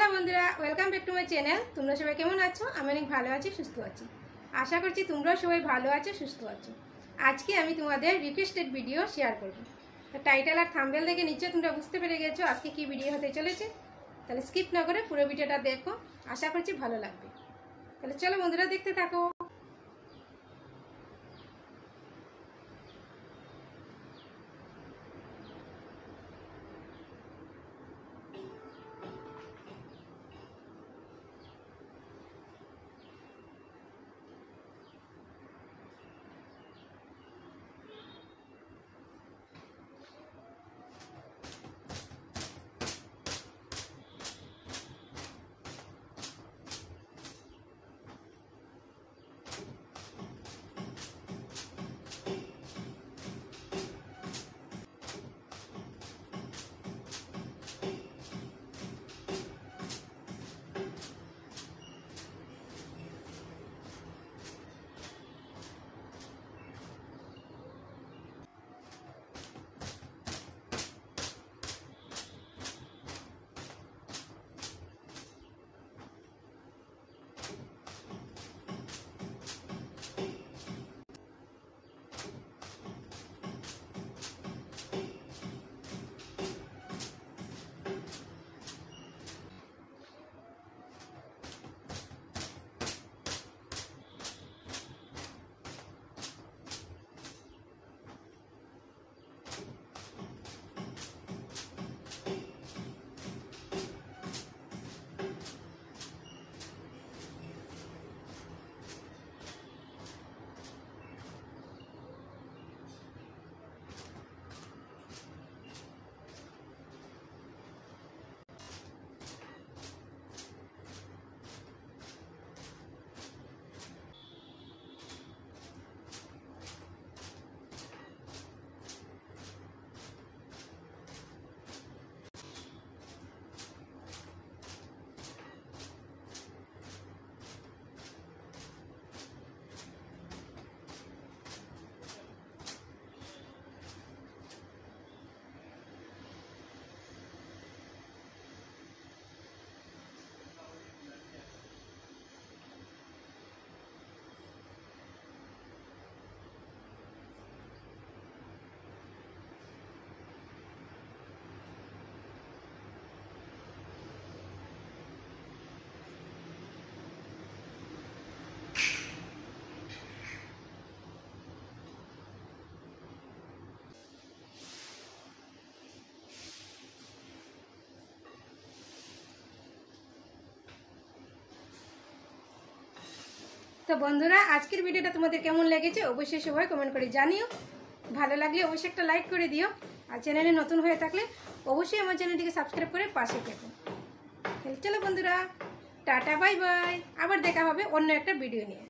Hello বন্ধুরা, welcome back to my channel. তোমরা সবাই কেমন আছো? আমি অনেক ভালো আছি, সুস্থ আছি। আশা করছি তোমরাও সবাই ভালো আছো, সুস্থ আছো। আজকে আমি তোমাদের রিকোয়েস্টেড ভিডিও শেয়ার করব। তো টাইটেল আর থাম্বনেল দেখে নিশ্চয়ই তোমরা বুঝতে পেরে গেছো আজকে কি ভিডিও হতে চলেছে। তাহলে স্কিপ না করে পুরো ভিডিওটা দেখো, আশা করছি ভালো লাগবে। তাহলে চলো বন্ধুরা, দেখতে থাকো। তো বন্ধুরা, আজকের ভিডিওটা তোমাদের কেমন লেগেছে অবশ্যই সবাই কমেন্ট করে জানিও। ভালো লাগলে অবশ্যই একটা লাইক করে দিও, আর চ্যানেলে নতুন হয়ে থাকলে অবশ্যই আমার চ্যানেলটিকে সাবস্ক্রাইব করে পাশে থেকো। চলো বন্ধুরা, টাটা, বাই বাই। আবার দেখা হবে অন্য একটা ভিডিও নিয়ে।